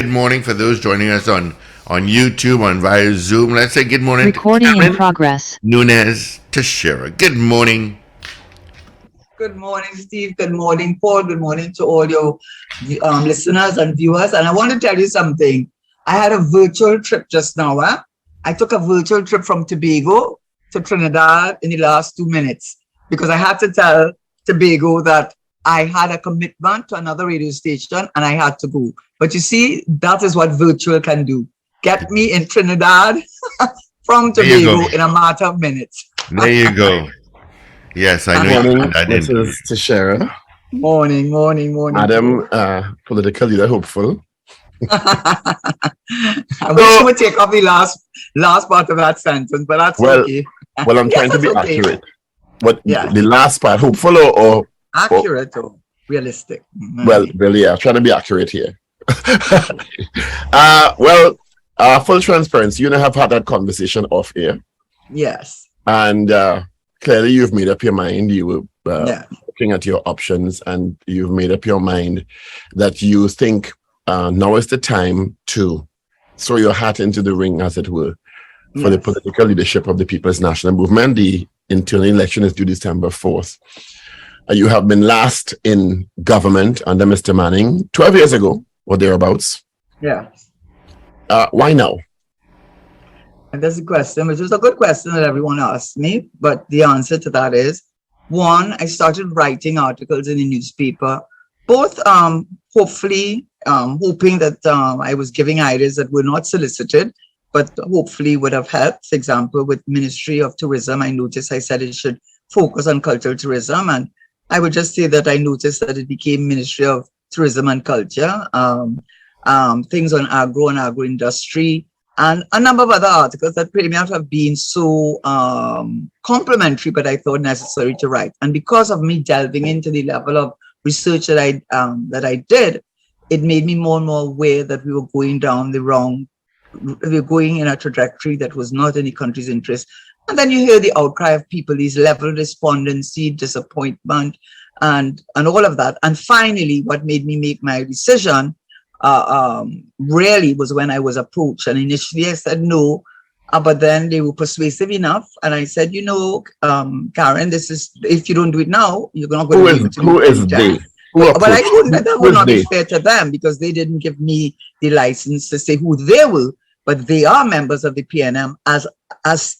Good morning for those joining us on YouTube, on via Zoom. Let's say good morning to Recording in Karen progress. Nunez Tesheira. Good morning. Good morning, Steve. Good morning, Paul. Good morning to all your listeners and viewers. And I want to tell you something. I had a virtual trip just now. I took a virtual trip from Tobago to Trinidad in the last 2 minutes because I had to tell Tobago that I had a commitment to another radio station and I had to go. But you see, that is what virtual can do. Get me in Trinidad from Tobago in a matter of minutes. There you go. Yes, I know you Morning, put that in. Mrs Tesheira. Morning. Madam, political leader hopeful. I wish you would take off the last part of that sentence, but that's okay. Well, I'm trying to be accurate. But the last part, hopeful or accurate or realistic? Well, really, trying to be accurate here. Full transparency, you and I have had that conversation off air. Yes. And clearly you've made up your mind. You were looking at your options and you've made up your mind that you think now is the time to throw your hat into the ring, as it were, for the political leadership of the People's National Movement. The internal election is due December 4th. You have been last in government under Mr. Manning 12 years ago or thereabouts. Yeah. Why now? And that's a question, which is a good question that everyone asks me. But the answer to that is, one, I started writing articles in the newspaper, both hopefully hoping that I was giving ideas that were not solicited, but hopefully would have helped. For example, with Ministry of Tourism, I noticed I said it should focus on cultural tourism. And I would just say that I noticed that it became Ministry of Tourism and Culture, things on agro and agro-industry, and a number of other articles that may not have been so complimentary, but I thought necessary to write. And because of me delving into the level of research that I did, it made me more and more aware that we were going down we were going in a trajectory that was not in the country's interest. And then you hear the outcry of people, these level of despondency, disappointment, and all of that. And finally, what made me make my decision really was when I was approached. And initially I said no, but then they were persuasive enough. And I said, Karen, this is, if you don't do it now, you're not going to do it. Who is they? But I couldn't, that would not be fair to them because they didn't give me the license to say who they were, but they are members of the PNM as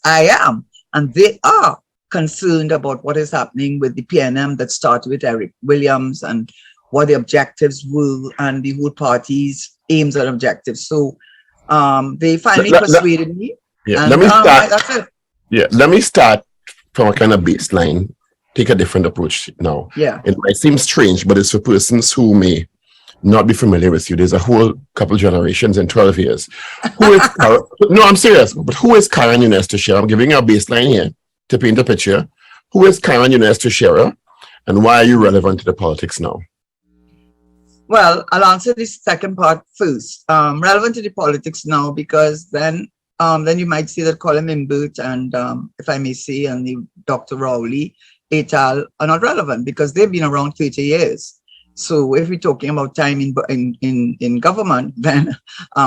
I am. And they are concerned about what is happening with the PNM that started with Eric Williams and what the objectives were and the whole party's aims and objectives. So they finally persuaded me. Yeah, and, let me start. that's it. Yeah, let me start from a kind of baseline. Take a different approach now. Yeah. It might seem strange, but it's for persons who may not be familiar with you. There's a whole couple generations in 12 years. Who is no, I'm serious. But who is Karen Nunez Tesheira? I'm giving you a baseline here to paint a picture. Who is Karen Nunez Tesheira, and why are you relevant to the politics now? Well, I'll answer the second part first. Relevant to the politics now because then you might see that Colin Imbert and, if I may say, and the Dr. Rowley et al. Are not relevant because they've been around 30 years. So if we're talking about time in government, then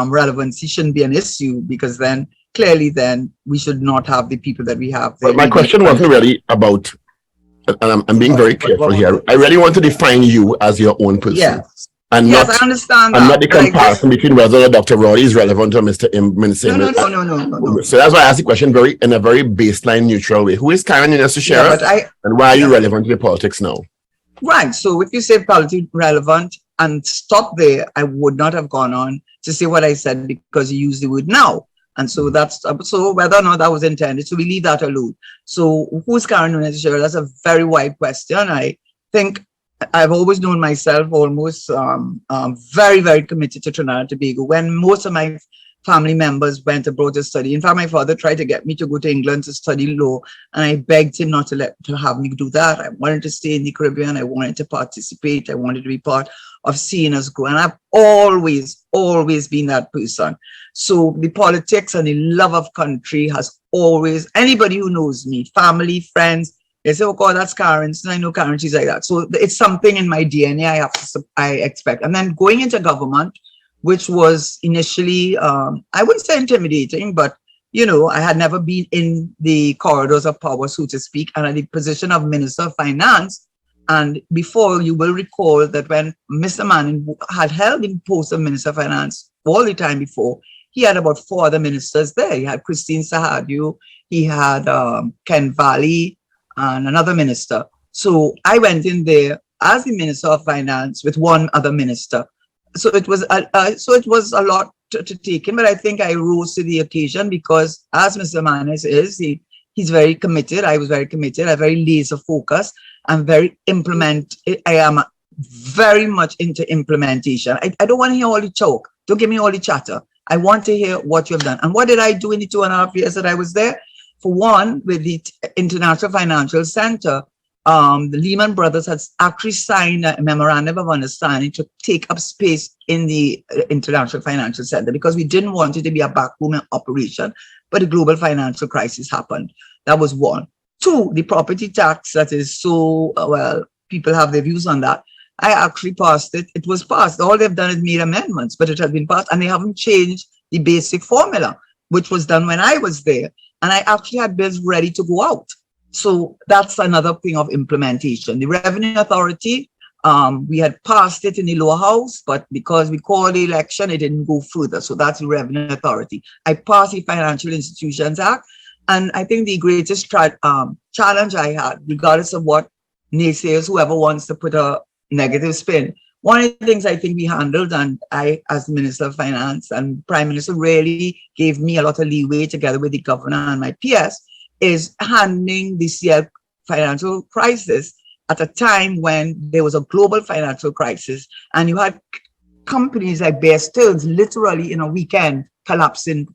relevancy shouldn't be an issue because then clearly then we should not have the people that we have. But my question wasn't really about, and I'm being very careful here. I really want to define you as your own person. Yeah. And yes, not, I understand that. And not the comparison between whether Dr. Rowley is relevant or Mr. No. So that's why I asked the question in a very baseline, neutral way. Who is Karen Nunez Tesheira, and why are you relevant to the politics now? Right. So if you say politics relevant and stop there, I would not have gone on to say what I said because you used the word now. And so so whether or not that was intended, so we leave that alone. So who's Karen Nunez Tesheira? That's a very wide question. I think I've always known myself almost very, very committed to Trinidad and Tobago. When most of my family members went abroad to study, in fact, my father tried to get me to go to England to study law, and I begged him not to have me do that. I wanted to stay in the Caribbean. I wanted to participate. I wanted to be part of seeing us grow. And I've always been that person. So the politics and the love of country has always, anybody who knows me, family, friends, they say, oh God, that's Karen. So I know Karen, she's like that. So it's something in my DNA I expect. And then going into government, which was initially, I wouldn't say intimidating, but you know, I had never been in the corridors of power, so to speak, and at the position of Minister of Finance. And before, you will recall that when Mr. Manning had held the post of Minister of Finance all the time before, he had about 4 other ministers there. He had Christine Sahadu, he had Ken Valley, and another minister. So I went in there as the Minister of Finance with 1 other minister. So it was a lot to take in, but I think I rose to the occasion because, as Mr. Manning is, he's very committed. I was very committed. I'm very laser focused. I'm very I am very much into implementation. I don't want to hear all the talk. Don't give me all the chatter. I want to hear what you've done. And what did I do in the 2.5 years that I was there? For one, with the International Financial Center, the Lehman Brothers had actually signed a memorandum of understanding to take up space in the International Financial Center because we didn't want it to be a backroom operation, but a global financial crisis happened. That was 1. 2, the property tax that is so, well, people have their views on that. I actually passed it. It was passed. All they've done is made amendments, but it has been passed and they haven't changed the basic formula, which was done when I was there. And I actually had bills ready to go out. So that's another thing of implementation. The Revenue Authority, we had passed it in the lower house, but because we called the election, it didn't go further. So that's the Revenue Authority. I passed the Financial Institutions Act. And I think the greatest challenge I had, regardless of what naysayers, whoever wants to put a negative spin, one of the things I think we handled, and I, as the Minister of Finance and Prime Minister, really gave me a lot of leeway together with the governor and my PS, is handling the CL financial crisis at a time when there was a global financial crisis and you had companies like Bear Stearns literally in a weekend collapsing,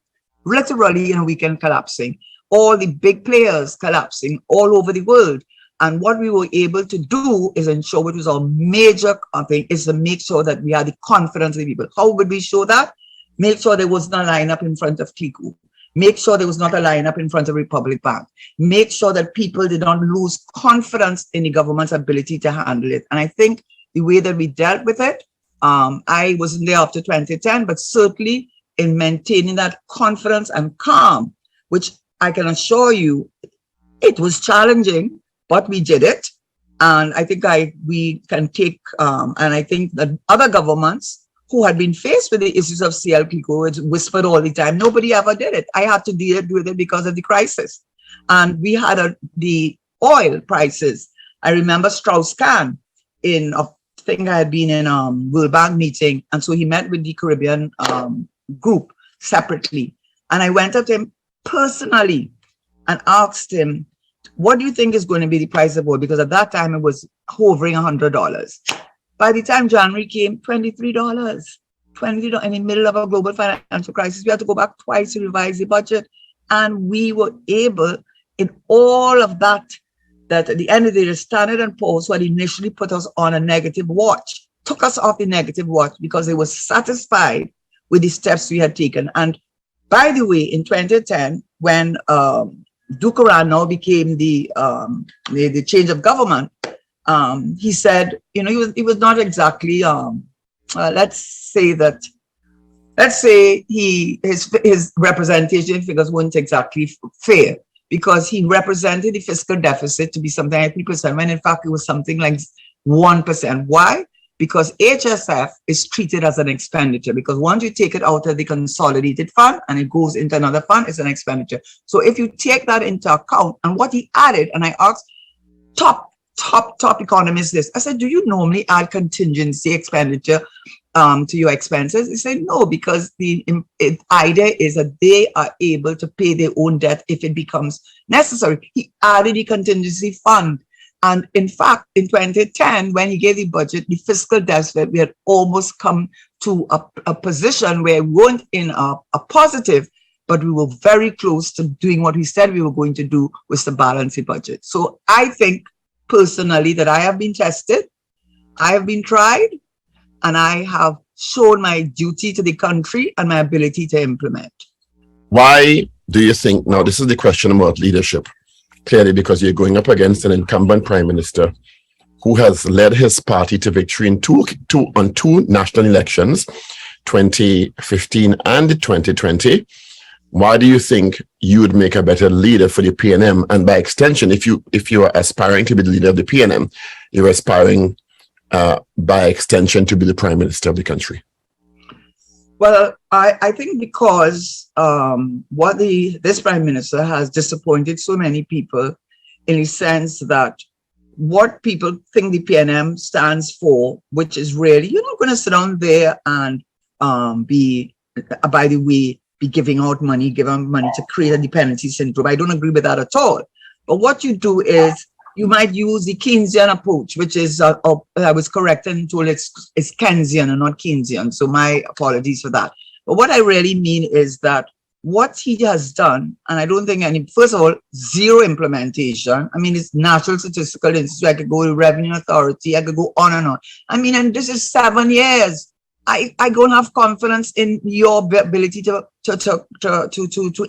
all the big players collapsing all over the world. And what we were able to do is ensure, which was our major thing, is to make sure that we had the confidence of the people. How would we show that? Make sure there was not a lineup in front of Clico. Make sure there was not a lineup in front of Republic Bank. Make sure that people did not lose confidence in the government's ability to handle it. And I think the way that we dealt with it, I wasn't there after 2010, but certainly in maintaining that confidence and calm, which I can assure you, it was challenging, but we did it. And I think we can take, and I think that other governments who had been faced with the issues of CL Clico, it's whispered all the time, nobody ever did it. I had to deal with it because of the crisis. And we had the oil prices. I remember Strauss-Kahn in a thing I had been in World Bank meeting. And so he met with the Caribbean group separately. And I went up to him personally and asked him, what do you think is going to be the price of oil? Because at that time it was hovering $100. By the time January came, $23. $23 in the middle of a global financial crisis. We had to go back twice to revise the budget. And we were able, in all of that at the end of the day, the Standard & Poor's, who had initially put us on a negative watch, took us off the negative watch because they were satisfied with the steps we had taken. And by the way, in 2010, when Dukaran now became the change of government, he said, you know, he was not exactly, let's say his representation figures weren't exactly fair, because he represented the fiscal deficit to be something like 3%, when in fact it was something like 1%. Why? Because HSF is treated as an expenditure, because once you take it out of the consolidated fund and it goes into another fund, it's an expenditure. So if you take that into account, and what he added, and I asked top economists this, I said, do you normally add contingency expenditure to your expenses? He said, no, because the idea is that they are able to pay their own debt if it becomes necessary. He added the contingency fund. And in fact, in 2010, when he gave the budget, the fiscal deficit, we had almost come to a position where we weren't in a positive, but we were very close to doing what we said we were going to do, was to balance the budget. So I think personally that I have been tested, I have been tried, and I have shown my duty to the country and my ability to implement. Why do you think, now this is the question about leadership, clearly because you're going up against an incumbent prime minister who has led his party to victory in two national elections, 2015 and 2020. Why do you think you would make a better leader for the PNM? And by extension, if you are aspiring to be the leader of the PNM, you're aspiring by extension to be the Prime Minister of the country. Well, I think because this Prime Minister has disappointed so many people, in the sense that what people think the PNM stands for, which is really, you're not going to sit down there and be giving out money, to create a dependency syndrome. I don't agree with that at all. But what you do is you might use the Keynesian approach, which is, I was corrected and told it's Keynesian and not Keynesian. So my apologies for that. But what I really mean is that what he has done, and I don't think first of all, zero implementation. I mean, it's National Statistical Institute. I could go to Revenue Authority. I could go on and on. I mean, and this is 7 years. I don't have confidence in your ability to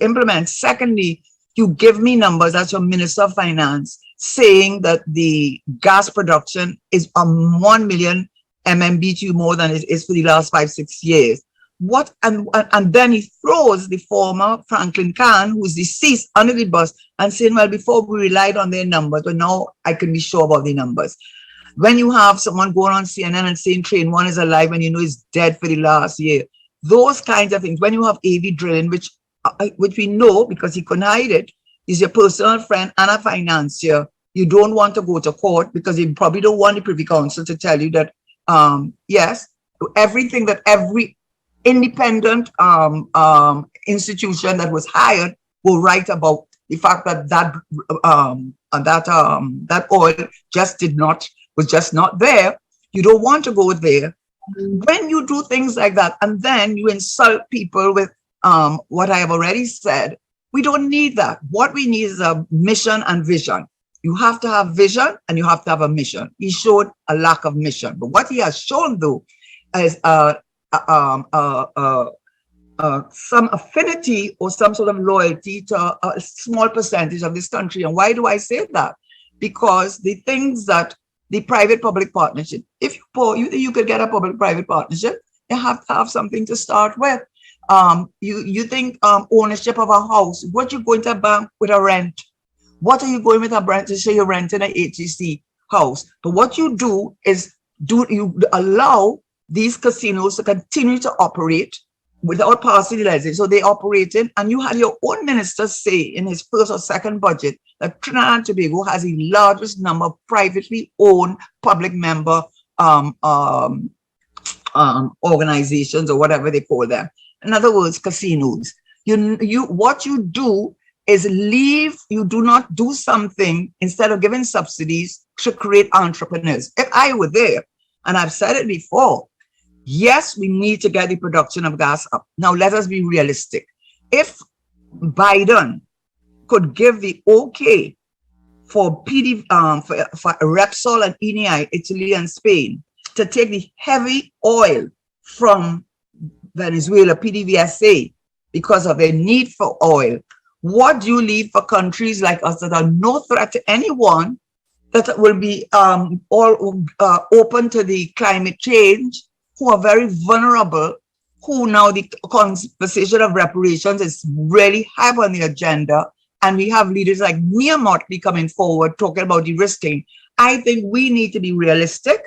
implement. Secondly, you give me numbers as your Minister of Finance saying that the gas production is 1 million MMBTU more than it is for the last 5-6 years. What and then he throws the former Franklin Khan, who's deceased, under the bus and saying, well, before we relied on their numbers, but now I can be sure about the numbers. When you have someone going on CNN and saying Train 1 is alive and you know it's dead for the last year, those kinds of things. When you have AV drilling, which we know because he couldn't hide it, is your personal friend and a financier, you don't want to go to court because you probably don't want the Privy Council to tell you that, yes, everything that every independent institution that was hired will write about the fact that that oil was just not there. You don't want to go there. When you do things like that, and then you insult people with what I have already said, we don't need that. What we need is a mission and vision. You have to have vision and you have to have a mission. He showed a lack of mission, but what he has shown though is some affinity or some sort of loyalty to a small percentage of this country. And why do I say that? Because the things that the private-public partnership, if you could get a public-private partnership, you have to have something to start with. You think ownership of a house, what you going to bank with a rent? What are you going with a rent to say you're renting an HEC house? But what you do is you allow these casinos to continue to operate without passing the legislation. So they operated, and you had your own minister say in his first or second budget that Trinidad and Tobago has the largest number of privately owned public member organizations or whatever they call them. In other words, casinos. What you do is you do not do something instead of giving subsidies to create entrepreneurs. If I were there, and I've said it before, yes, we need to get the production of gas up. Now, let us be realistic. If Biden could give the okay for Repsol and Eni, Italy and Spain, to take the heavy oil from Venezuela, PDVSA, because of their need for oil, what do you leave for countries like us that are no threat to anyone, that will be open to the climate change, who are very vulnerable, who now the conversation of reparations is really high on the agenda, and we have leaders like Mia Motley coming forward talking about de-risking. I think we need to be realistic.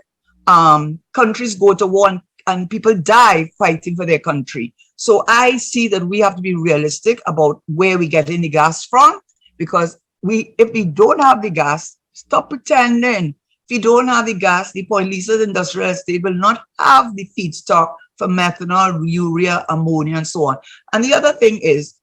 Countries go to war and people die fighting for their country. So I see that we have to be realistic about where we get in the gas from, because if we don't have the gas, stop pretending. If you don't have the gas, the Point Lisa's industrial estate will not have the feedstock for methanol, urea, ammonia, and so on. And the other thing is,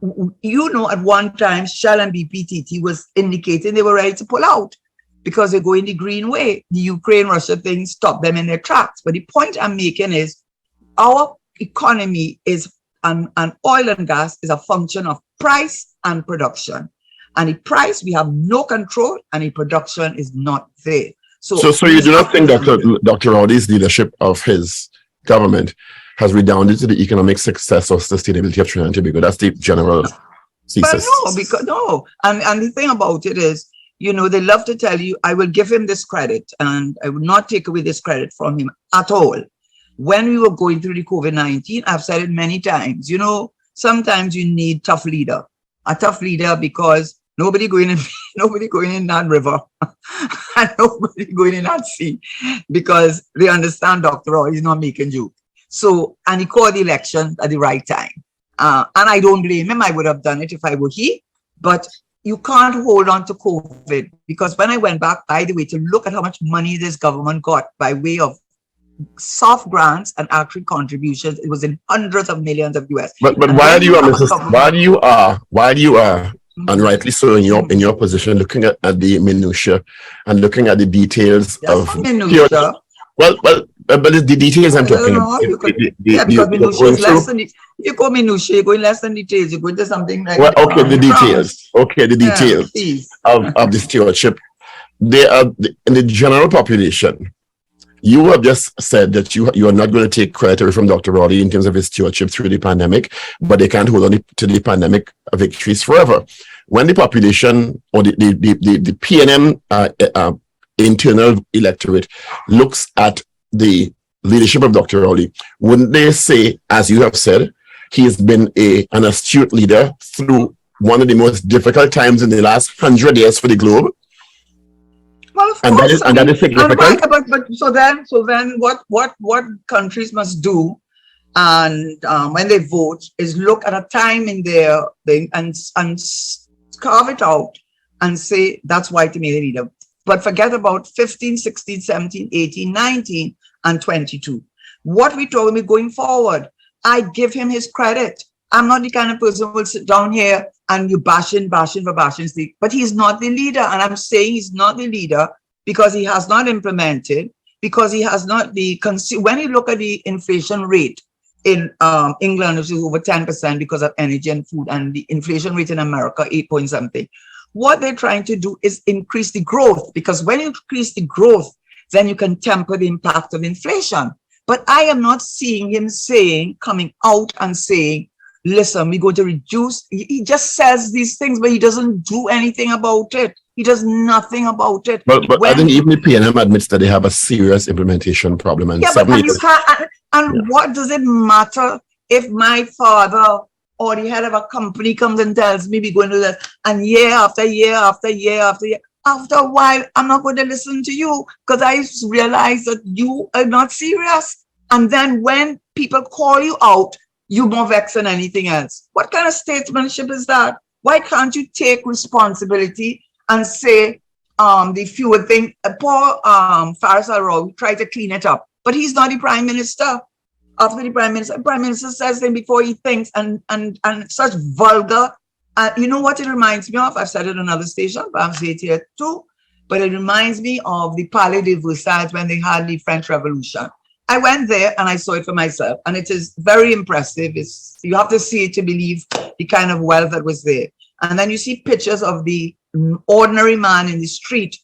at one time, Shell and BPTT was indicating they were ready to pull out because they're going the green way. The Ukraine-Russia thing stopped them in their tracks. But the point I'm making is our economy is, and oil and gas is a function of price and production. And the price, we have no control, and the production is not there. So you do not think Dr. Rowley's leadership of his government has redounded to the economic success or sustainability of Trinidad and Tobago? That's the general thesis. But no. And the thing about it is, they love to tell you, I will give him this credit, and I will not take away this credit from him at all. when we were going through the COVID-19, I've said it many times, you know, sometimes you need tough leader, a tough leader, because nobody going in that river and nobody going in that sea, because they understand Dr. Rowley is not making joke. So, and he called the election at the right time. And I don't blame him. I would have done it if I were he, but you can't hold on to COVID, because when I went back, by the way, to look at how much money this government got by way of soft grants and actual contributions, it was in hundreds of millions of US. But while you are, and rightly so in your position, looking at the minutia and looking at the details of minutia. But the details I'm talking about. Because minutia is less than you go minutia, you go in less than details, you go into something like the details. Okay, the details of the stewardship. They are in the general population. You have just said that you are not going to take credit away from Dr. Rowley in terms of his stewardship through the pandemic, but they can't hold on to the pandemic victories forever. When the population or the PNM internal electorate looks at the leadership of Dr. Rowley, wouldn't they say, as you have said, he has been an astute leader through one of the most difficult times in the last 100 years for the globe? Well, of and course, that is significant. But so then what countries must do, and when they vote, is look at a time in their thing and carve it out and say that's why to be a leader. But forget about 15, 16, 17, 18, 19, and 22. What we told me going forward, I give him his credit. I'm not the kind of person who will sit down here and you bashing for bashing's sake. But he's not the leader. And I'm saying he's not the leader because he has not implemented, because he has not when you look at the inflation rate in England, which is over 10% because of energy and food, and the inflation rate in America, 8 point something. What they're trying to do is increase the growth, because when you increase the growth, then you can temper the impact of inflation. But I am not seeing him coming out and saying, listen, we're going to reduce. He just says these things, but he doesn't do anything about it. He does nothing about it. But I think even the PNM admits that they have a serious implementation problem. And what does it matter if my father or the head of a company comes and tells me we're going to do that, and year after year after year after year, after a while, I'm not going to listen to you because I realize that you are not serious. And then when people call you out, you're more vexed than anything else. What kind of statesmanship is that? Why can't you take responsibility and say the fewer thing? Poor Faris Al-Rawi tried to clean it up, but he's not the prime minister. After the prime minister says things before he thinks, and such vulgar. You know what it reminds me of? I've said it on another station, but I'm saying it here too. But it reminds me of the Palais de Versailles when they had the French Revolution. I went there and I saw it for myself, and it is very impressive. You have to see it to believe the kind of wealth that was there. And then you see pictures of the ordinary man in the street,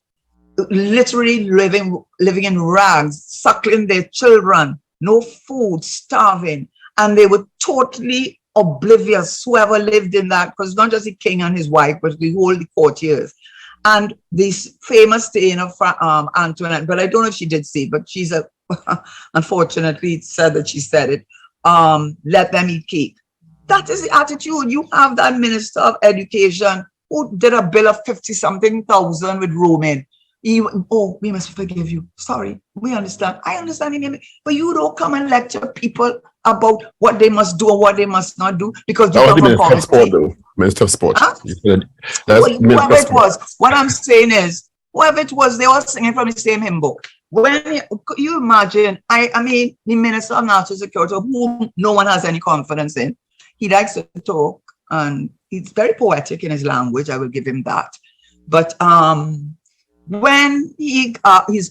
literally living in rags, suckling their children, no food, starving, and they were totally oblivious, whoever lived in that, because not just the king and his wife, but the whole courtiers. And this famous saying of Antoinette, but I don't know if she did say, but she's unfortunately it said that she said it, let them eat cake. That is the attitude. You have that Minister of Education who did a bill of 50-something thousand with roaming. We must forgive you. Sorry, we understand. I understand him, but you don't come and lecture people about what they must do or what they must not do because you come from poverty. Minister of Sport. Huh? Whoever it was. What I'm saying is, whoever it was, they all singing from the same hymn book. When you imagine, I mean, the Minister of National Security, whom no one has any confidence in, he likes to talk and he's very poetic in his language. I will give him that. But when he's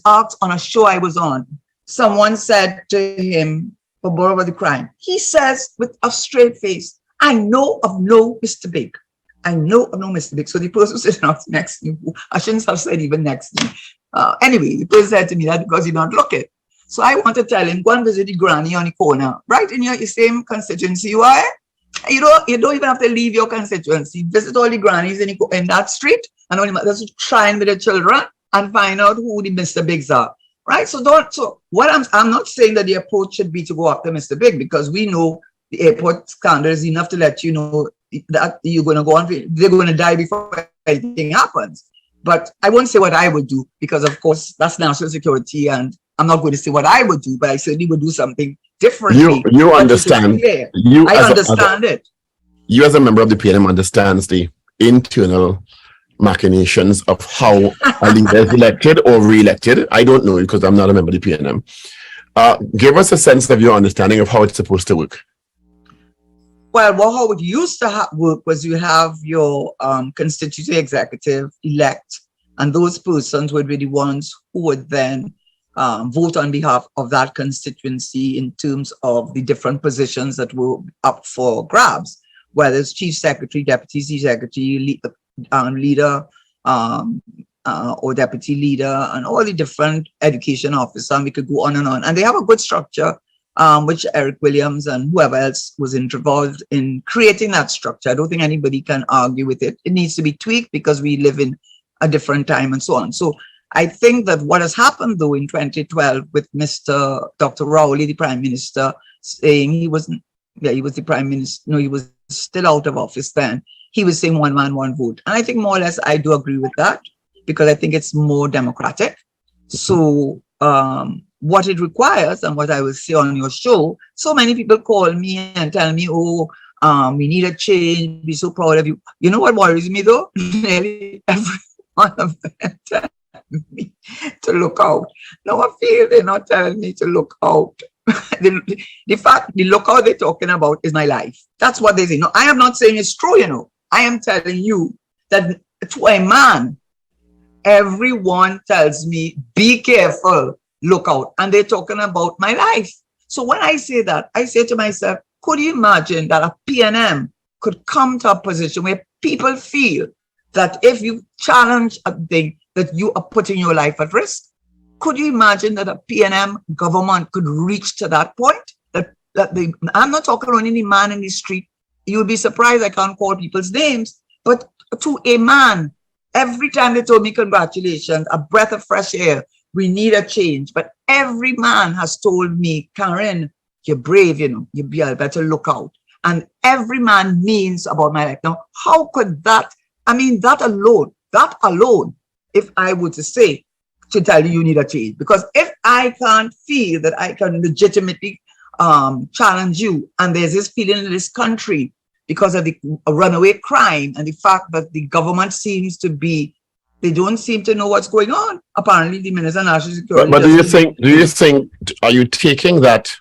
asked on a show I was on, someone said to him, about the crime, he says with a straight face, I know of no Mr. Big. I know of no Mr. Big. So the person sitting out next to me, I shouldn't have said even next to me. Anyway, the person said to me that because you're not looking. So I want to tell him, go and visit the granny on the corner, right in your same constituency you are. You don't even have to leave your constituency. Visit all the grannies in that street and only just try and with the children and find out who the Mr. Bigs are. right? So I'm not saying that the approach should be to go after Mr. Big, because we know the airport scandal is enough to let you know that you're going to go on, they're going to die before anything happens. But I won't say what I would do, because of course that's national security, and I'm not going to say what I would do, but I certainly would do something differently. You understand. I understand it. You as a member of the PNM understands the internal machinations of how a leader is elected or re-elected. I don't know, because I'm not a member of the PNM. Give us a sense of your understanding of how it's supposed to work. Well, how it used to work was you have your constituency executive elect, and those persons would be the ones who would then vote on behalf of that constituency in terms of the different positions that were up for grabs, whether it's chief secretary, deputy chief secretary, leader, or deputy leader, and all the different education officers, and we could go on. And they have a good structure, which Eric Williams and whoever else was involved in creating that structure. I don't think anybody can argue with it. It needs to be tweaked because we live in a different time and so on. So I think that what has happened though in 2012 with Mr. Dr. Rowley, the Prime Minister, saying he was the Prime Minister, no, he was still out of office then. He was saying one man, one vote. And I think more or less I do agree with that, because I think it's more democratic. So what it requires, and what I will say on your show, so many people call me and tell me, oh, we need a change, we're so proud of you. You know what worries me though? Nearly every one of them tell me to look out. No, I feel they're not telling me to look out. The fact, the lookout they're talking about is my life. That's what they say. No, I am not saying it's true, you know. I am telling you that to a man, everyone tells me, be careful, look out. And they're talking about my life. So when I say that, I say to myself, could you imagine that a PNM could come to a position where people feel that if you challenge a thing, that you are putting your life at risk? Could you imagine that a PNM government could reach to that point? I'm not talking on any man in the street. You would be surprised I can't call people's names. But to a man, every time they told me congratulations, a breath of fresh air, we need a change. But every man has told me, Karen, you're brave, you know, you better look out. And every man means about my life. Now, how could that, I mean, that alone, if I were to say, to tell you need a change. Because if I can't feel that I can legitimately challenge you, and there's this feeling in this country because of the runaway crime and the fact that the government seems to be, they don't seem to know what's going on. Apparently, the Minister of National Security. But do you think, are you taking that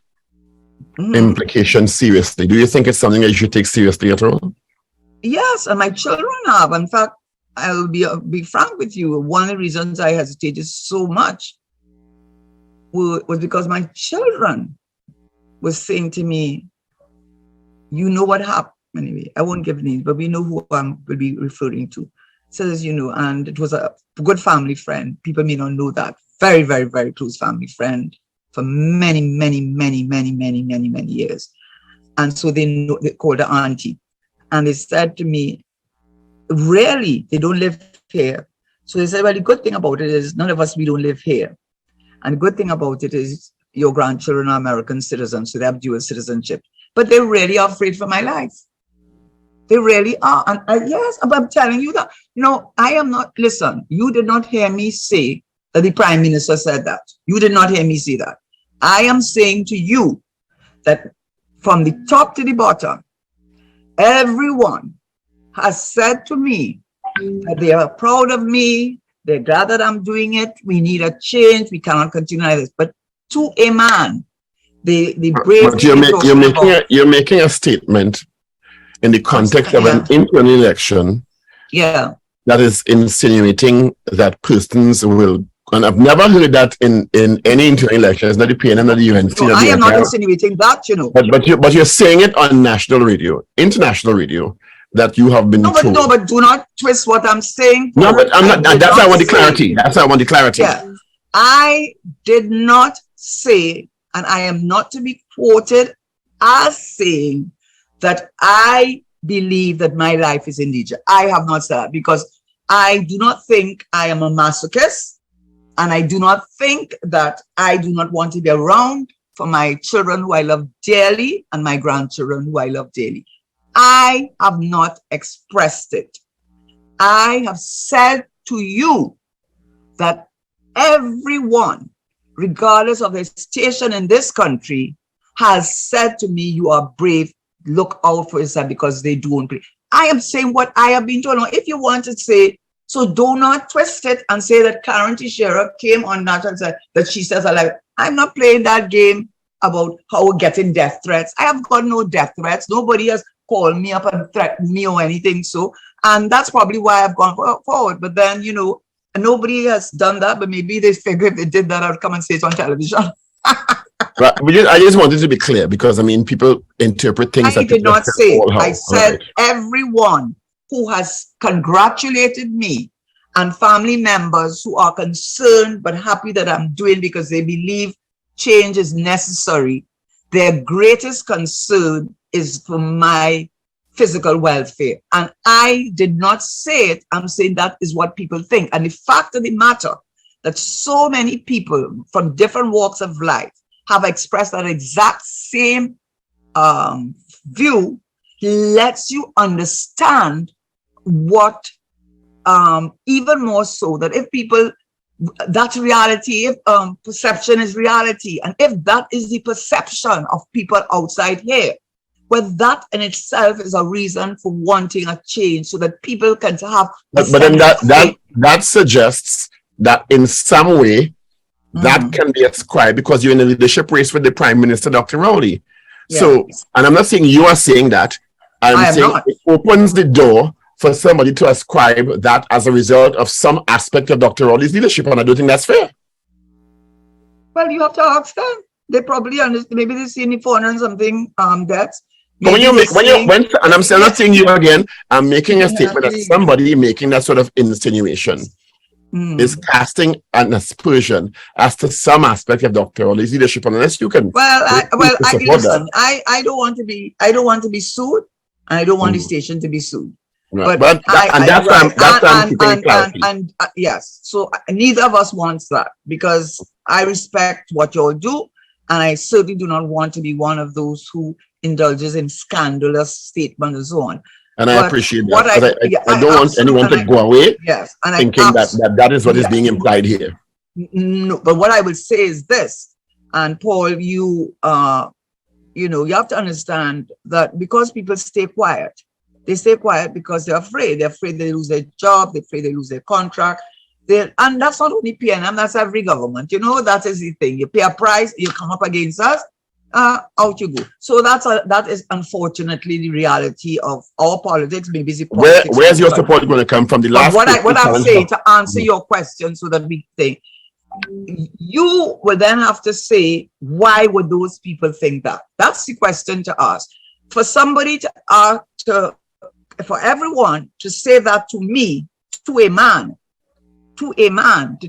implication seriously? Do you think it's something that you should take seriously at all? Yes, and my children have. In fact, I'll be frank with you. One of the reasons I hesitated so much was because my children was saying to me, you know what happened. Anyway, I won't give names, but we know who I will be referring to. Says, you know, and it was a good family friend. People may not know that. Very, very, very close family friend for many, many, many, many, many, many, many years. And so they called her auntie. And they said to me, really, they don't live here. So they said, well, the good thing about it is none of us, we don't live here. And the good thing about it is your grandchildren are American citizens, so they have dual citizenship. But they really are afraid for my life. They really are. And yes, I'm telling you that, you know, I am not, listen, you did not hear me say that the Prime Minister said that. You did not hear me say that. I am saying to you that from the top to the bottom, everyone has said to me that they are proud of me. They're glad that I'm doing it. We need a change. We cannot continue like this. But to a man, the brave. But you're making a statement in the context of an internal election. Yeah. That is insinuating that persons will. And I've never heard that in any internal election. It's not the PNM, not the UNC. No, I am not insinuating that, you know. But you're saying it on national radio, international radio, that you have been told. No, but do not twist what I'm saying. No, but I'm not. That's why I want the clarity. That's why I want the clarity. Yeah. I did not say, and I am not to be quoted as saying that I believe that my life is in danger. I have not said that, because I do not think I am a masochist. And I do not think that I do not want to be around for my children who I love dearly and my grandchildren who I love dearly. I have not expressed it. I have said to you that everyone, regardless of their station in this country, has said to me, you are brave, look out for yourself, because they don't play. I am saying what I have been told. Now, if you want to say, so do not twist it and say that Karen Tesheira came on that and said that she says, I'm not playing that game about how we're getting death threats. I have got no death threats. Nobody has called me up and threatened me or anything. So, and that's probably why I've gone forward. But then, you know, nobody has done that, but maybe they figure if they did that, I would come and say it on television. Right. I just wanted to be clear, because I mean, people interpret things. I did not say it. I said everyone who has congratulated me and family members who are concerned but happy that I'm doing because they believe change is necessary. Their greatest concern is for my physical welfare. And I did not say it. I'm saying that is what people think. And the fact of the matter that so many people from different walks of life have expressed that exact same view lets you understand what, even more so, that if people, that's reality, if perception is reality, and if that is the perception of people outside here, well, that in itself is a reason for wanting a change so that people can have. But then that suggests that in some way that can be ascribed because you're in a leadership race with the Prime Minister, Dr. Rowley. Yeah. So, and I'm not saying you are saying that. I'm saying it opens the door for somebody to ascribe that as a result of some aspect of Dr. Rowley's leadership, and I don't think that's fair. Well, you have to ask them. They probably understand. Maybe they see in the phone and something that's. When and I'm still not saying you again, I'm making a statement that somebody making that sort of insinuation is casting an aspersion as to some aspect of Dr. Rowley's leadership, unless you can. I don't want to be sued, and I don't want the station to be sued. Right. Yes, so neither of us wants that, because I respect what you all do, and I certainly do not want to be one of those who indulges in scandalous statements and so on. And I appreciate that. I don't want anyone to go away thinking that is what is being implied here. No, but what I would say is this, and Paul, you have to understand that because people stay quiet, they stay quiet because they're afraid. They're afraid they lose their job. They're afraid they lose their contract. And that's not only PNM, that's every government. That is the thing. You pay a price, you come up against us, out you go. So that is unfortunately the reality of our politics. Maybe it's politics. Where's your support going to come from? The last. What I'm saying, to answer your question, so that we think, you will then have to say, why would those people think that? That's the question to ask. For somebody for everyone to say that to me, to a man, to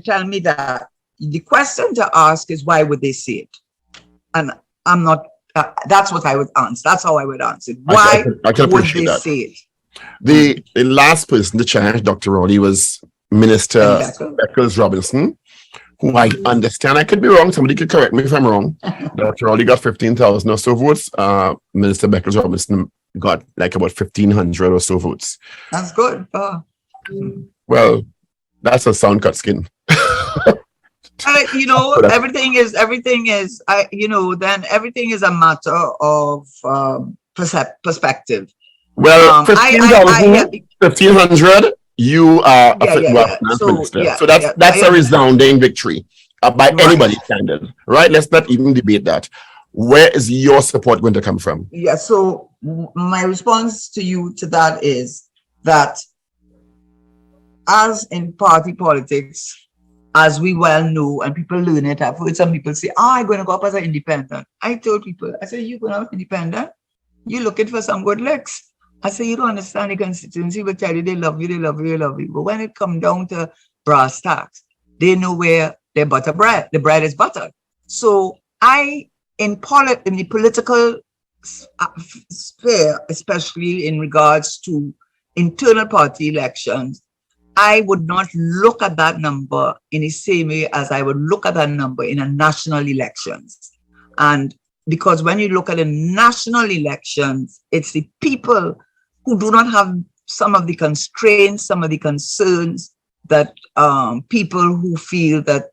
tell me that, the question to ask is, why would they say it? And I'm not, that's what I would answer. That's how I would answer. Why would they say it? The last person to challenge Dr. Rowley was Minister Beckles Robinson, who I understand, I could be wrong, somebody could correct me if I'm wrong. Dr. Rowley got 15,000 or so votes. Minister Beckles Robinson got like about 1,500 or so votes. That's good. Well, that's a sound cut skin. Everything is a matter of perspective. Well, 1,500, you are so that's a resounding victory by anybody's standard, right? Let's not even debate that. Where is your support going to come from? Yeah, so my response to you to that is that, as in party politics, as we well know, and people learn it, I've heard some people say, I'm going to go up as an independent. I told people, I said, you're going to be independent? You're looking for some good licks. I said, you don't understand the constituency, but tell you they love you. But when it comes down to brass tacks, they know where their the bread is buttered. So in the political sphere, especially in regards to internal party elections, I would not look at that number in the same way as I would look at that number in a national elections. And because when you look at the national elections, it's the people who do not have some of the constraints, some of the concerns that people who feel that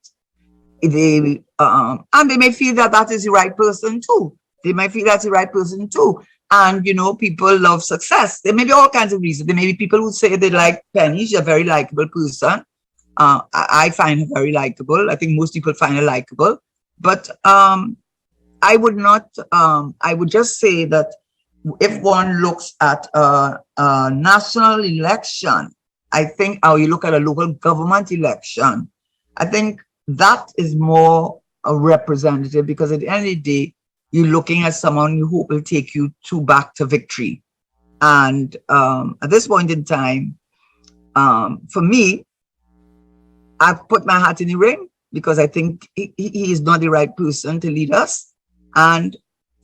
they, and they may feel that that is the right person too. They might feel that's the right person too. And, you know, people love success. There may be all kinds of reasons. There may be people who say they like Penny. She's a very likable person. I find her very likable. I think most people find her likable. But I would not, I would just say that if one looks at a national election, I think, or you look at a local government election, I think that is more a representative, because at the end of the day, you're looking at someone you hope will take you back to victory. And at this point in time, for me, I've put my hat in the ring because I think he is not the right person to lead us. And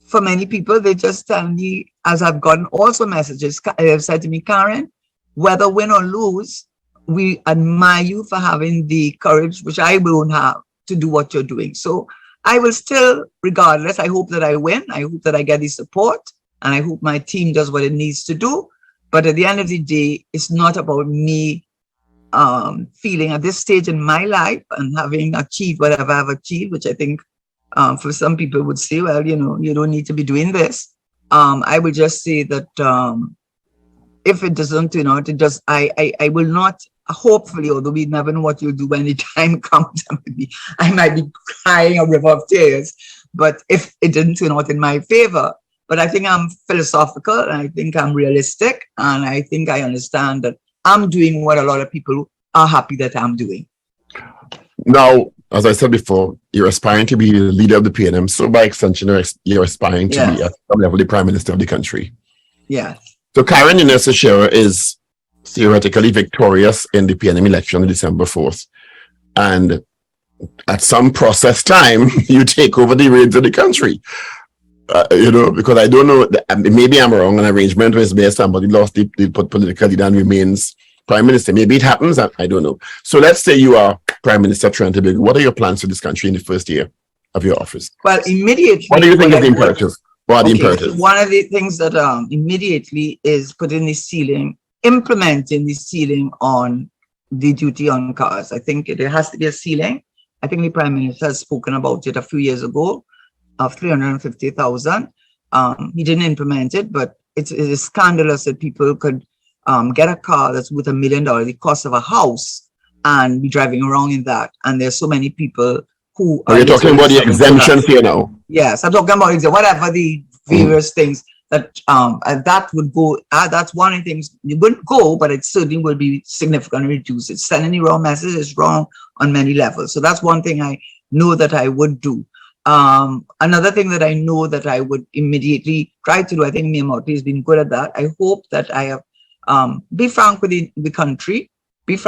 for many people, they just tell me, as I've gotten also messages, they have said to me, Karen, whether win or lose, we admire you for having the courage, which I won't have, to do what you're doing. So I will still, regardless, I hope that I win. I hope that I get the support, and I hope my team does what it needs to do. But at the end of the day, it's not about me feeling at this stage in my life and having achieved whatever I've achieved, which I think for some people would say, well, you know, you don't need to be doing this. I would just say that if it doesn't turn out, it just, I will not, hopefully, although we never know what you'll do when the time comes, I might be crying a river of tears, but if it didn't turn out in my favor. But I think I'm philosophical, and I think I'm realistic, and I think I understand that I'm doing what a lot of people are happy that I'm doing. Now, as I said before, you're aspiring to be the leader of the PNM, so by extension, you're aspiring to be at some level the Prime Minister of the country. Yes. So Karen Nunez Tesheira is theoretically victorious in the PNM election on December 4th. And at some process time, you take over the reins of the country. You know, because I don't know, maybe I'm wrong, an arrangement was based somebody lost the political leader and remains Prime Minister. Maybe it happens, I don't know. So let's say you are Prime Minister Trent Tobago. What are your plans for this country in the first year of your office? Well, immediately. What do you think is the imperative? What are the imperatives? One of the things that immediately is putting the ceiling, implementing the ceiling on the duty on cars. I think there has to be a ceiling. I think the Prime Minister has spoken about it a few years ago of 350,000. He didn't implement it, but it is scandalous that people could get a car that's worth $1 million, the cost of a house, and be driving around in that. And there's so many people who are you talking about the exemptions here now? Yes, I'm talking about whatever the various things that that would go. That's one of the things. It wouldn't go, but it certainly will be significantly reduced. It's sending the wrong message. It's wrong on many levels. So that's one thing I know that I would do. Another thing that I know that I would immediately try to do, I think Mia Murty has been good at that. I hope that I have be frank with the country, but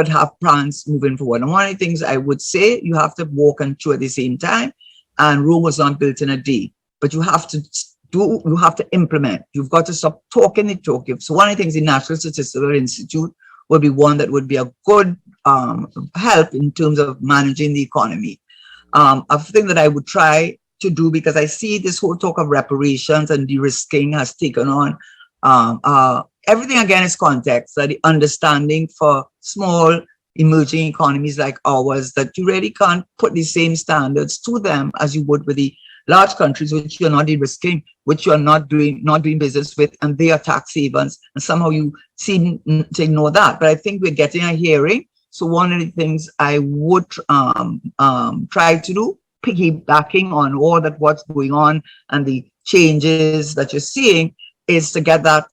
have plans moving forward. And one of the things I would say, you have to walk and chew at the same time. And Rome was not built in a day, but you have to implement. You've got to stop talking the talk. So one of the things the National Statistical Institute would be one that would be a good help in terms of managing the economy. A thing that I would try to do, because I see this whole talk of reparations and de-risking has taken on everything again is context, that the understanding for small emerging economies like ours, that you really can't put the same standards to them as you would with the large countries which you're not de-risking, which you're not doing business with, and they are tax havens, and somehow you seem to ignore that. But I think we're getting a hearing. So one of the things I would try to do, piggybacking on all that what's going on and the changes that you're seeing, is to get that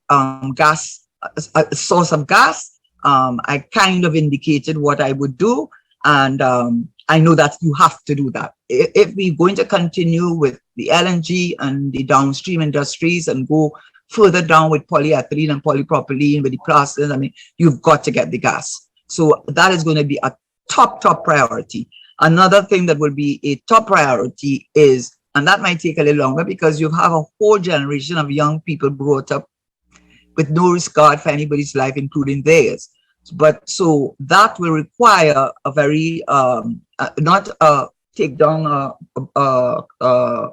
gas, a source of gas. I kind of indicated what I would do, and I know that you have to do that. If we're going to continue with the LNG and the downstream industries and go further down with polyethylene and polypropylene with the plastics, I mean, you've got to get the gas. So that is going to be a top priority. Another thing that will be a top priority is, and that might take a little longer because you have a whole generation of young people brought up with no regard for anybody's life, including theirs. But so that will require a very not take down a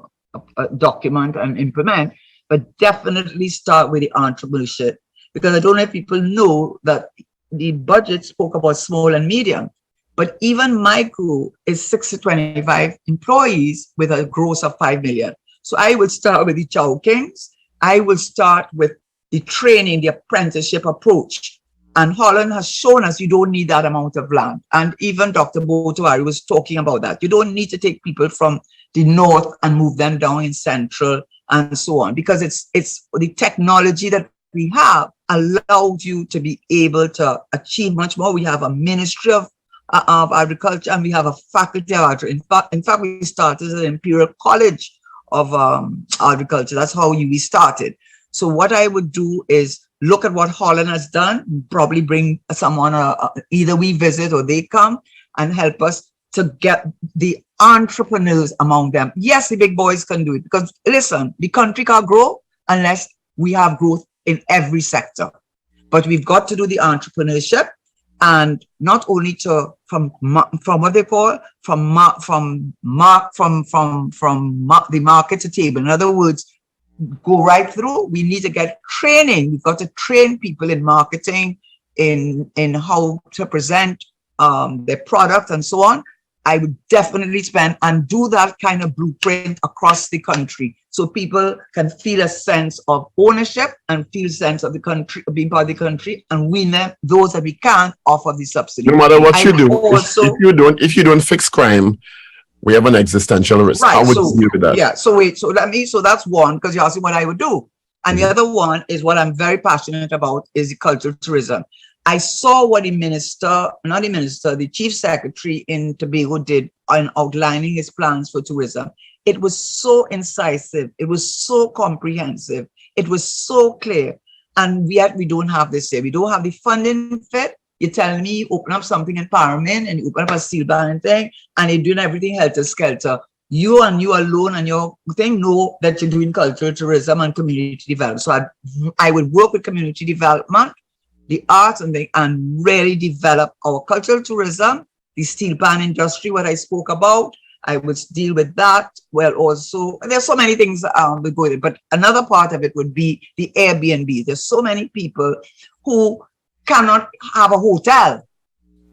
document and implement, but definitely start with the entrepreneurship. Because I don't know if people know that the budget spoke about small and medium, but even micro is 6 to 25 employees with a gross of 5 million. So I will start with the Chow Kings. I will start with the training, the apprenticeship approach. And Holland has shown us you don't need that amount of land. And even Dr. Botuari was talking about that. You don't need to take people from the north and move them down in central and so on, because it's the technology that we have allows you to be able to achieve much more. We have a ministry of agriculture, and we have a faculty of agriculture. In fact, we started at the Imperial College of Agriculture. That's how we started. So what I would do is look at what Holland has done, probably bring someone, either we visit or they come and help us to get the entrepreneurs among them. Yes, the big boys can do it, because listen, the country can't grow unless we have growth in every sector. But we've got to do the entrepreneurship, and not only from what they call the market to table. In other words, go right through. We need to get training. We've got to train people in marketing, in how to present their product and so on. I would definitely spend and do that kind of blueprint across the country, so people can feel a sense of ownership and feel a sense of the country, being part of the country, and we them those that we can't offer the subsidy. No matter what you do, also, if you don't fix crime, we have an existential risk. Right, How would you deal with that? Yeah, so that's one, because you're asking what I would do. And the other one is what I'm very passionate about, is the cultural tourism. I saw what the chief secretary in Tobago did in outlining his plans for tourism. It was so incisive. It was so comprehensive. It was so clear. And yet we don't have this here. We don't have the funding fit. You're telling me you open up something in Paramin and you open up a steel band thing and you're doing everything helter-skelter. You alone and your thing know that you're doing cultural tourism and community development. So I would work with community development, the arts, and really develop our cultural tourism, the steel pan industry, what I spoke about. I would deal with that. Well, also, there's so many things we go with it, but another part of it would be the Airbnb. There's so many people who cannot have a hotel,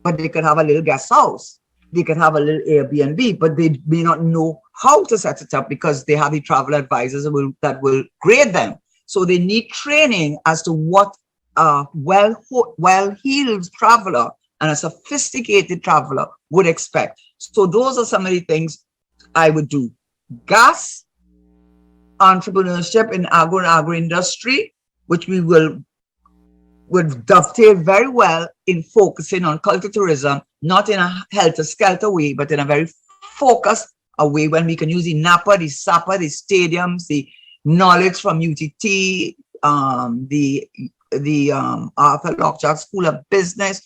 but they could have a little guest house. They could have a little Airbnb, but they may not know how to set it up because they have the travel advisors that will grade them. So they need training as to what a well-heeled traveler and a sophisticated traveler would expect. So those are some of the things I would do. Gas, entrepreneurship in agro industry, which we would dovetail very well in focusing on cultural tourism, not in a helter-skelter way, but in a very focused way when we can use the NAPA, the SAPA, the stadiums, the knowledge from UTT, the Arthur Lockjack School of Business,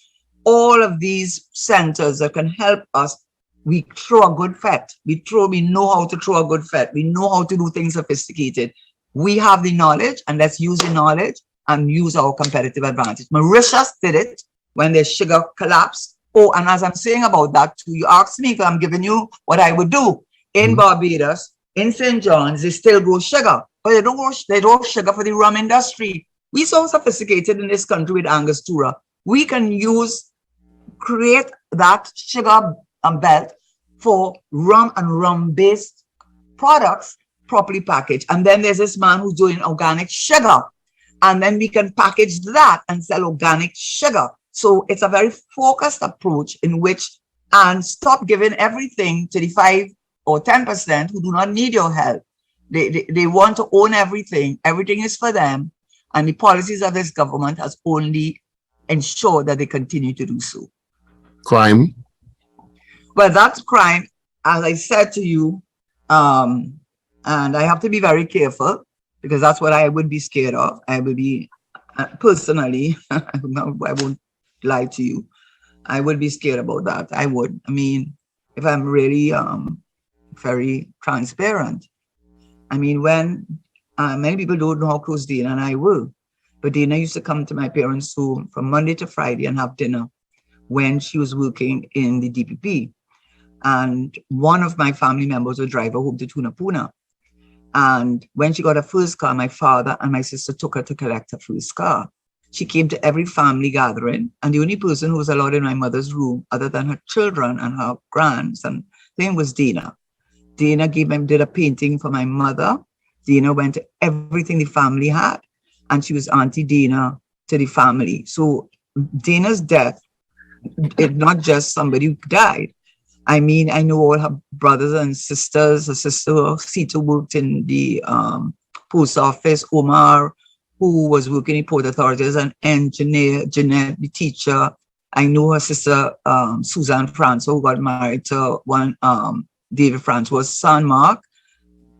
all of these centers that can help us. We throw a good fet. We know how to throw a good fet. We know how to do things sophisticated. We have the knowledge, and let's use the knowledge and use our competitive advantage. Mauritius did it when their sugar collapsed. Oh, and as I'm saying about that too, you asked me, because I'm giving you what I would do. In Barbados, in St. John's, they still grow sugar, but they don't sugar for the rum industry. We're so sophisticated in this country with Angostura. We can create that sugar belt for rum and rum-based products properly packaged. And then there's this man who's doing organic sugar. And then we can package that and sell organic sugar. So it's a very focused approach in which, and stop giving everything to the 5 or 10% who do not need your help. They want to own everything. Everything is for them. And the policies of this government has only ensured that they continue to do so. Crime. Well, that's crime, as I said to you, and I have to be very careful because that's what I would be scared of. I would be, personally, I won't lie to you, I would be scared about that. I would. I mean, if I'm really very transparent. I mean, when many people don't know how close they are, and I will. But Dana used to come to my parents' home from Monday to Friday and have dinner when she was working in the DPP. And one of my family members would drive her home to Tunapuna. And when she got her first car, my father and my sister took her to collect her first car. She came to every family gathering, and the only person who was allowed in my mother's room, other than her children and her grandson, thing was Dana. Dana did a painting for my mother. Dana went to everything the family had, and she was Auntie Dana to the family. So Dana's death, it's not just somebody who died. I mean, I know all her brothers and sisters. Her sister, Sita, worked in the post office. Omar, who was working in Port Authority as an engineer. Jeanette, the teacher. I know her sister, Suzanne Francois, who got married to one David Francois' son, Mark.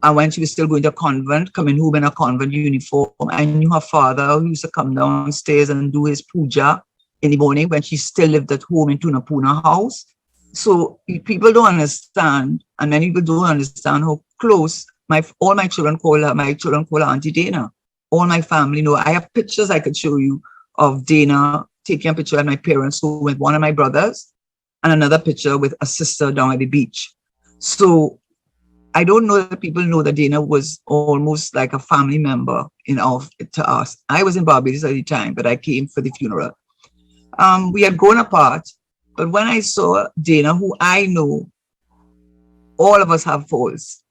And when she was still going to a convent, coming home in a convent uniform, I knew her father, who used to come downstairs and do his puja in the morning when she still lived at home in Tunapuna house. So people don't understand, and many people don't understand how close all my children call her. My children call her Auntie Dana. All my family know. I have pictures I could show you of Dana taking a picture at my parents' home with one of my brothers, and another picture with a sister down at the beach. So I don't know that people know that Dana was almost like a family member to us. I was in Barbados at the time, but I came for the funeral. We had grown apart. But when I saw Dana, who I know, all of us have faults,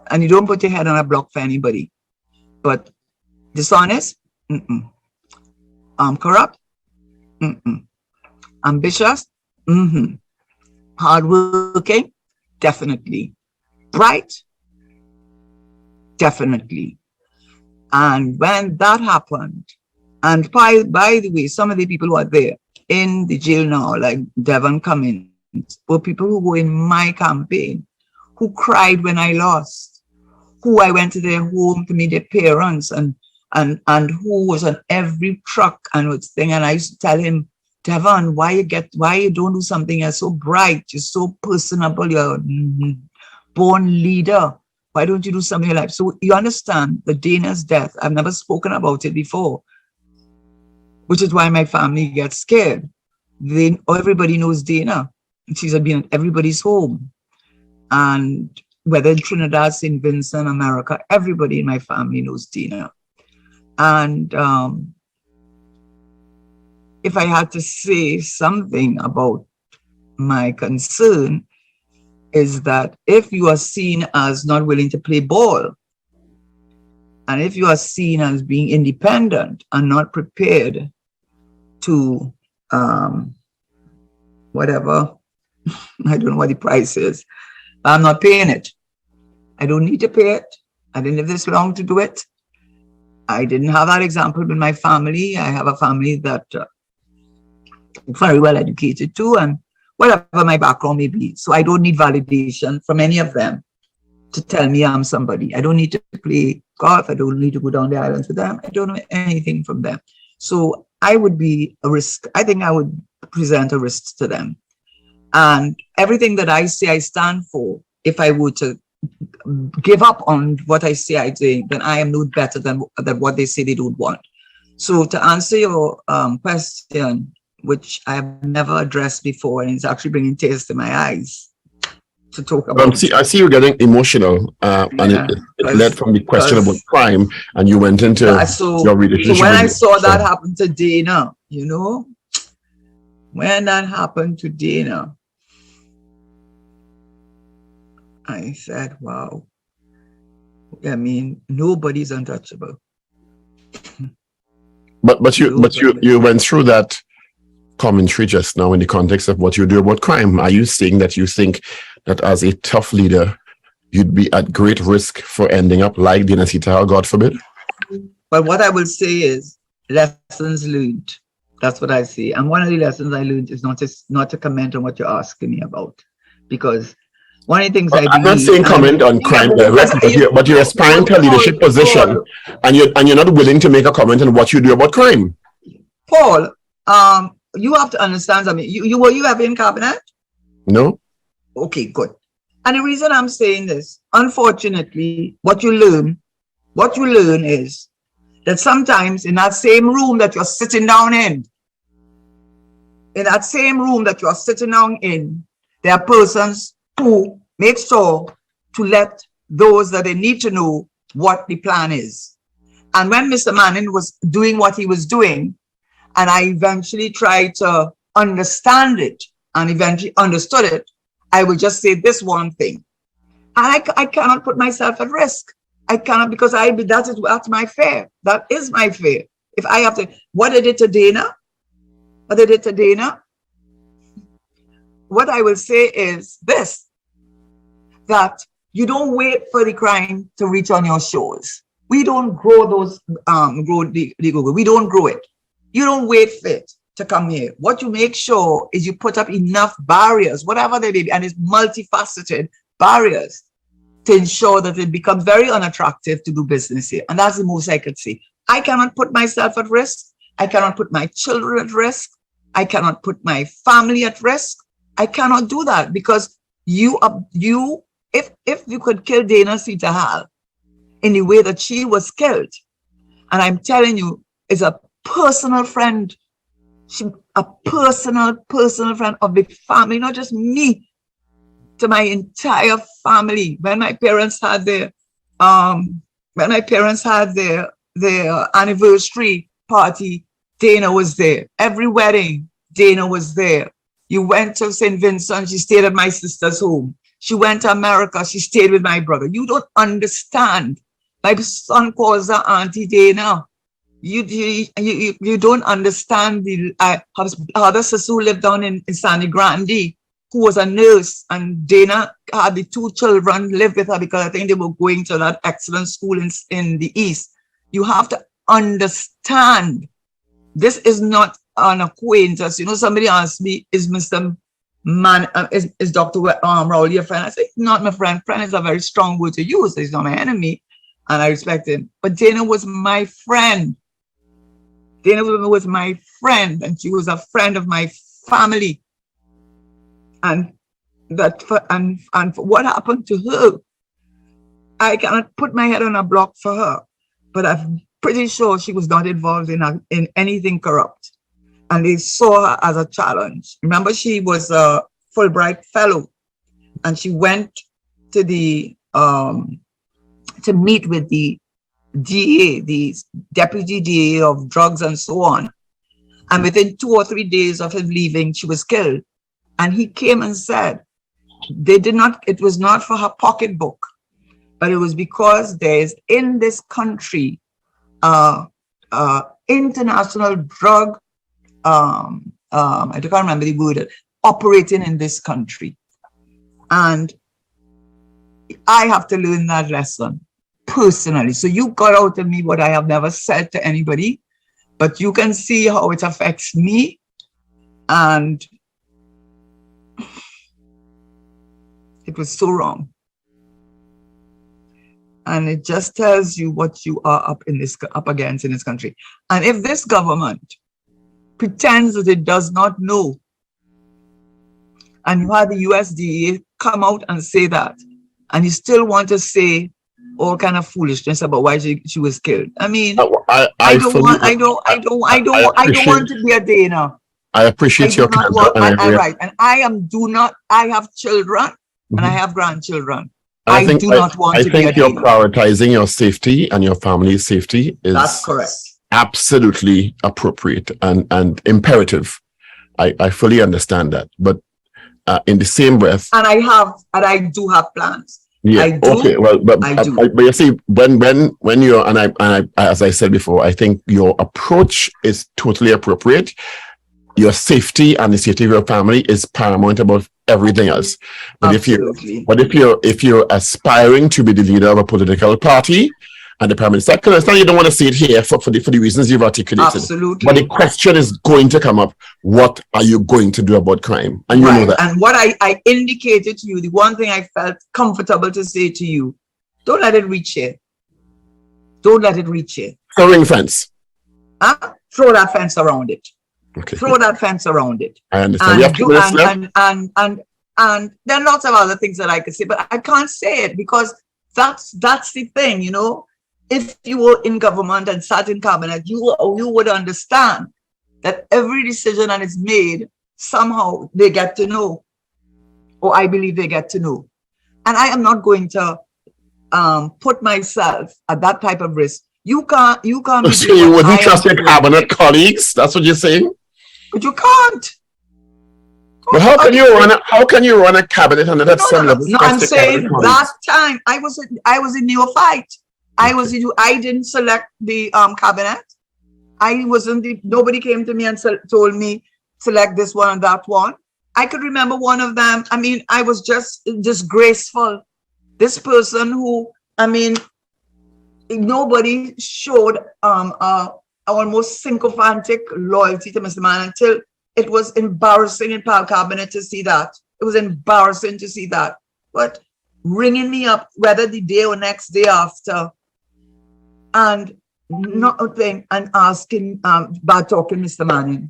and you don't put your head on a block for anybody. But dishonest? Corrupt? Ambitious? Hardworking? Definitely. Bright? Definitely. And when that happened, and by the way, some of the people who are there in the jail now, like Devon Cummins, were people who were in my campaign, who cried when I lost, who I went to their home to meet their parents, and who was on every truck and would thing. And I used to tell him, Devon, why you don't do something? You're so bright, you're so personable, you're a born leader. Why don't you do something like? So you understand the Dana's death. I've never spoken about it before, which is why my family gets scared. Everybody knows Dana. She's been at everybody's home. And whether in Trinidad, St. Vincent, America, everybody in my family knows Dana. And if I had to say something about my concern, is that if you are seen as not willing to play ball, and if you are seen as being independent and not prepared to whatever, I don't know what the price is, I'm not paying it. I don't need to pay it. I didn't live this long to do it. I didn't have that example in my family. I have a family that very well educated too, and whatever my background may be. So I don't need validation from any of them to tell me I'm somebody. I don't need to play golf. I don't need to go down the islands with them. I don't know anything from them. So I would be a risk. I think I would present a risk to them. And everything that I say I stand for, if I were to give up on what I say I do, then I am no better than what they say they don't want. So to answer your question, which I have never addressed before, and it's actually bringing tears to my eyes to talk about. I see you getting emotional, and it led from the question about crime, and you went into your relationship. So when I saw that happen to Dana, when that happened to Dana, I said, wow. I mean, nobody's untouchable. But you went through that commentary just now in the context of what you do about crime. Are you saying that you think that as a tough leader, you'd be at great risk for ending up like Dana Tesheira, God forbid? But what I will say is lessons learned. That's what I say. And one of the lessons I learned is not to comment on what you're asking me about, because one of the things I'm not saying comment on crime directly, but you're aspiring to a leadership position, and you're not willing to make a comment on what you do about crime. Paul, you have to understand something. Were you ever in cabinet? No. Okay, good. And the reason I'm saying this, unfortunately, what you learn is that sometimes in that same room that you're sitting down in that same room that you're sitting down in, there are persons who make sure to let those that they need to know what the plan is. And when Mr. Manning was doing what he was doing, and I eventually tried to understand it and eventually understood it, I would just say this one thing. And I cannot put myself at risk. I cannot, because that's my fear. That is my fear. If I have to, what they did to Dana, what I will say is this, that you don't wait for the crime to reach on your shores. We don't grow those, grow the Google. We don't grow it. You don't wait for it to come here. What you make sure is you put up enough barriers, whatever they may be, and it's multifaceted barriers to ensure that it becomes very unattractive to do business here. And that's the most I could say. I cannot put myself at risk. I cannot put my children at risk. I cannot put my family at risk. I cannot do that because if you could kill Dana Sitahal in the way that she was killed, and I'm telling you, is a personal friend, a personal friend of the family, not just me, to my entire family. When my parents had their anniversary party, Dana was there. Every wedding, Dana was there. You went to St. Vincent, she stayed at my sister's home. She went to America, she stayed with my brother. You don't understand. My son calls her Auntie Dana. You don't understand. Her other sister who lived down in Sandy Grande, who was a nurse, and Dana had the two children live with her because I think they were going to that excellent school in the East. You have to understand, this is not an acquaintance. You know, somebody asked me, is Mr. Is Dr. Rowley a friend? I say, not my friend. Friend is a very strong word to use. He's not my enemy, and I respect him. But Dana was my friend. Dana was my friend, and she was a friend of my family. And what happened to her, I cannot put my head on a block for her, but I'm pretty sure she was not involved in anything corrupt. And they saw her as a challenge. Remember, she was a Fulbright fellow, and she went to to meet with the DA, the deputy DA of drugs and so on. And within 2 or 3 days of him leaving, she was killed. And he came and said, it was not for her pocketbook, but it was because there's in this country, international drug, I can't remember the word, operating in this country. And I have to learn that lesson personally. So you got out of me what I have never said to anybody, but you can see how it affects me. And it was so wrong. And it just tells you what you are up against in this country. And if this government pretends that it does not know, and you had the USDA come out and say that, and you still want to say all kind of foolishness about why she was killed. I mean, I don't want to be a Dana. I appreciate your candor, and I have children and I have grandchildren. I do not want to be a Dana. I think you're prioritizing your safety and your family's safety is that's correct. Absolutely appropriate and imperative. I fully understand that, but in the same breath, and I do have plans. Yeah. I do. Okay. Well, but you see, when you're and I as I said before, I think your approach is totally appropriate. Your safety and the safety of your family is paramount above everything else. But absolutely. if you're aspiring to be the leader of a political party and the prime minister, I can understand you don't want to say it here for the reasons you've articulated. Absolutely. But the question is going to come up: what are you going to do about crime? And you know that. And what I indicated to you, the one thing I felt comfortable to say to you: don't let it reach here. Don't let it reach here. So ring fence. Throw that fence around it. Okay. Throw that fence around it. I understand. And there are lots of other things that I could say, but I can't say it because that's the thing, you know. if you were in government and sat in cabinet, you would understand that every decision that is made, somehow they get to know, or I believe they get to know. And I am not going to put myself at that type of risk. You can't. So you wouldn't trust your cabinet colleagues? That's what you're saying? But you can't. But how can you run a cabinet under that some level? No, I'm saying that time I was in neophyte. I didn't select the cabinet. Nobody came to me and told me select this one and that one. I could remember one of them. I mean, I was just disgraceful. This person who, I mean, nobody showed almost sycophantic loyalty to Mr. Manning until it was embarrassing in Pal Cabinet to see that. It was embarrassing to see that. But ringing me up, whether the day or next day after, and nothing, and asking about talking Mr. Manning.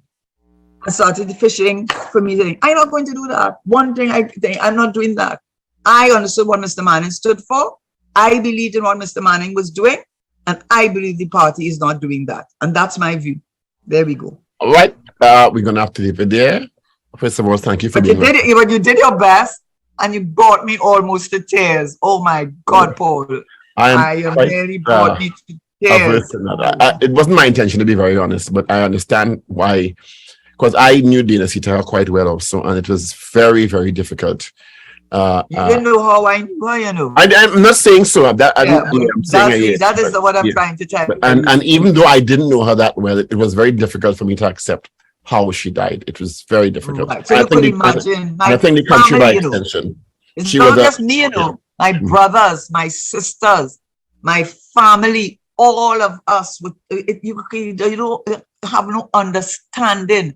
I started fishing for me saying, I'm not going to do that. One thing I'm not doing that. I understood what Mr. Manning stood for. I believed in what Mr. Manning was doing, and I believe the party is not doing that. And that's my view. There we go. All right. We're going to have to leave it there. First of all, thank you for being with us. But you did your best, and you brought me almost to tears. Oh my God, Paul. I really brought me to tears. It wasn't my intention, to be very honest, but I understand why. Because I knew Dana Tesheira quite well also, and it was very, very difficult. You didn't know how I knew her, you know. I'm not saying so. I'm saying that is what I'm trying to tell you. And even though I didn't know her that well, it was very difficult for me to accept how she died. It was very difficult. Right. So you could imagine. I think the country by extension. It's not just me, you know. My brothers, my sisters, my family, all of us. You don't have no understanding.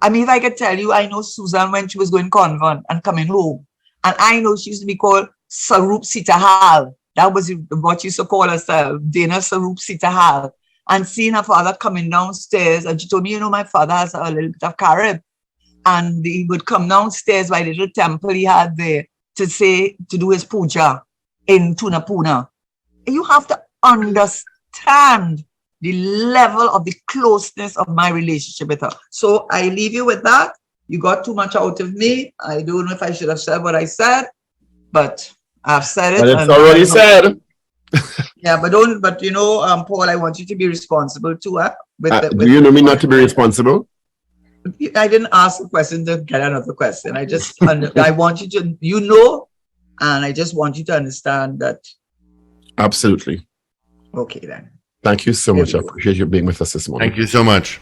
I mean, if I could tell you, I know Susan when she was going convent and coming home. And I know she used to be called Sarup Sitahal. That was what she used to call herself, Dana Sarup Sitahal. And seeing her father coming downstairs, and she told me, you know, my father has a little bit of Carib. And he would come downstairs by the little temple he had there to do his puja in Tunapuna. You have to understand the level of the closeness of my relationship with her. So I leave you with that. You got too much out of me. I don't know if I should have said what I said, but I've said it. But it's already said. Yeah, but you know, Paul, I want you to be responsible too. Do you know me not to be responsible? I didn't ask a question to get another question. I just, I want you to, you know, and I just want you to understand that. Absolutely. Okay, then. Thank you so much. I appreciate you being with us this morning. Thank you so much.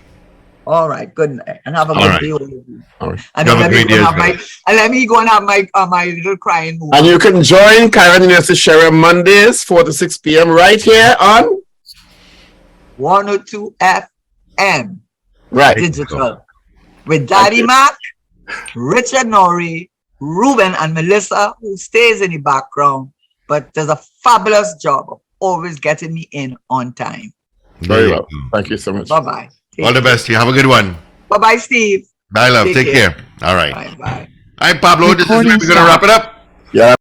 All right, good night, and have a good day. All right. And let me go and have my little crying moment. And you can join Nunez Tesheira Mondays 4 to 6 p.m. right here on 102 FM. Right. Digital. With Daddy Mac, Richard Norrie, Ruben, and Melissa, who stays in the background, but does a fabulous job of always getting me in on time. Very well. Thank you so much. Bye-bye. All the best to you. Have a good one. Bye-bye, Steve. Bye, love. Take care. All right. Bye-bye. All right, Pablo, this is where we're going to wrap it up. Yeah.